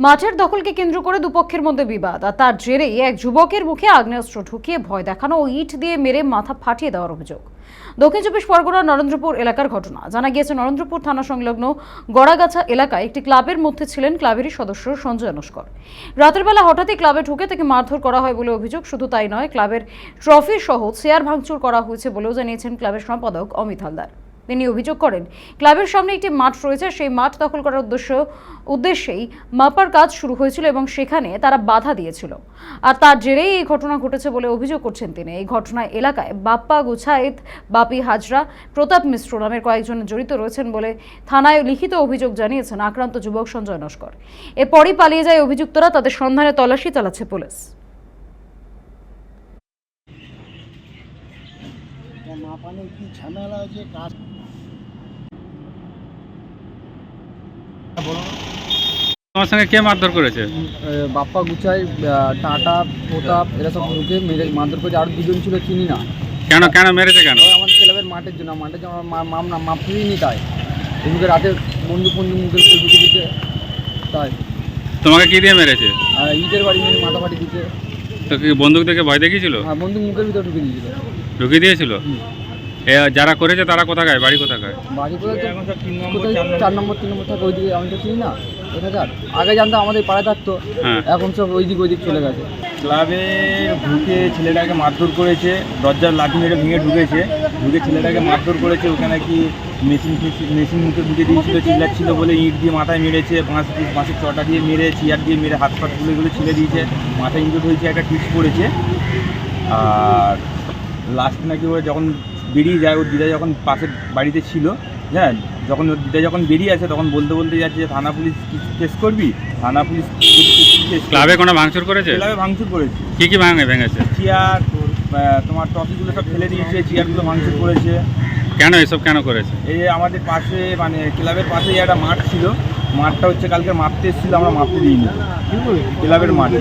মাঠের দখলকে কেন্দ্র করে দুপক্ষের মধ্যে বিবাদ, আর তার জেরেই এক যুবকের মুখে আগ্নেয়াস্ত্র ঢুকিয়ে ভয় দেখানো ও ইট দিয়ে মেরে মাথা ফাটিয়ে দেওয়ার অভিযোগ। দক্ষিণ চব্বিশ পরগনার নরেন্দ্রপুর এলাকার ঘটনা। জানা গিয়েছে, নরেন্দ্রপুর থানা সংলগ্ন গড়াগাছা এলাকায় একটি ক্লাবের মধ্যে ছিলেন ক্লাবেরই সদস্য সঞ্জয় নস্কর। রাতের বেলা হঠাৎই ক্লাবে ঢুকে তাকে মারধর করা হয় বলে অভিযোগ। শুধু তাই নয়, ক্লাবের ট্রফি সহ চেয়ার ভাঙচুর করা হয়েছে বলেও জানিয়েছেন ক্লাবের সম্পাদক অমিত হালদার। তিনি অভিযোগ করেন, ক্লাবের সামনে একটি মাঠ রয়েছে, সেই মাঠ দখল করার উদ্দেশ্যেই মাপার কাজ শুরু হয়েছিল এবং সেখানে তারা বাধা দিয়েছিল, আর তার জেরেই এই ঘটনা ঘটেছে বলে অভিযোগ করছেন তিনি। এই ঘটনায় এলাকায় বাপ্পা গুছায়েত, বাপি হাজরা, প্রতাপ মিশ্র নামের কয়েকজন জড়িত রয়েছেন বলে থানায় লিখিত অভিযোগ জানিয়েছেন আক্রান্ত যুবক সঞ্জয় নস্কর। এরপরই পালিয়ে যায় অভিযুক্তরা। তাদের সন্ধানে তল্লাশি চালাচ্ছে পুলিশ। মাপানে কি ঝামেলা আছে কাজ আমার সঙ্গে কে মারধর করেছে? বাপ্পা গুছাই, টাটা, প্রতাপ, এরা সব ঢুকে মেরে মারধর করেছে। আরও দুজন ছিল, চিনি না। কেন কেন মেরেছে কেন? ওই আমাদের ক্লাবের মাঠের জন্য মাপতেই নি, তাই এদিকে রাতে বন্দুক মুখের উপরে ঢুকে দিচ্ছে, তাই। তোমাকে কি দিয়ে মেরেছে? আর ইটের বাড়ি মেরে মাথা ফাটি দিচ্ছে। তো কি বন্দুক দেখে ভয় দেখিয়েছিল? হ্যাঁ, বন্দুক মুখের ভিতরে ঢুকে দিয়েছিল। ঢুকিয়ে দিয়েছিল? যারা করেছে তারা কোথাকার, বাড়ি কোথাকার? বাড়ি করে তো কোথায় 4 নম্বর 3 নম্বর থাকে, ওইদিকে আমি তো চিনি না কোথাকার। আগে জানতাম আমাদের পাড়ায় থাকতো, এখন সব ওইদিক চলে গেছে। ক্লাবে ঢুকে ছেলেটাকে মারধর করেছে, দরজার লাঠি মেরে ভেঙে ঢুকে ছেলেটাকে মারধর করেছে। ওখানে কি মেশিন মুখে ঢুকে দিয়েছিল, চিল্লাচ্ছিল বলে ইট দিয়ে মাথায় মেরেছে, বাঁশের চটা দিয়ে মেরে, চেয়ার দিয়ে মেরে, হাত ফাত তুলে ছিলে দিয়েছে, মাথায় ইঞ্জুর হয়েছে, একটা টিপস পড়েছে। আর লাস্ট নাকি ও যখন বেরিয়ে যায়, ওর দিদা যখন পাশের বাড়িতে ছিল, হ্যাঁ, যখন ওর দিদা যখন বেরিয়ে আসে তখন বলতে যাচ্ছে যে থানা পুলিশ কেস করবি, থানা পুলিশ। ক্লাবে কোনো ভাঙচুর করেছে? ক্লাবে ভাঙচুর করেছে। কি কি ভেঙেছে? চেয়ার, তোমার ট্রফিগুলো সব ফেলে দিয়েছে, চেয়ারগুলো ভাঙচুর করেছে। কেন এসব কেন করেছে? এই যে আমাদের পাশে, মানে ক্লাবের পাশেই একটা মাঠ ছিল, মাঠটা হচ্ছে কালকে মাপতে এসেছিলো, আমরা মাপতে দিইনি, ক্লাবের মাঠে।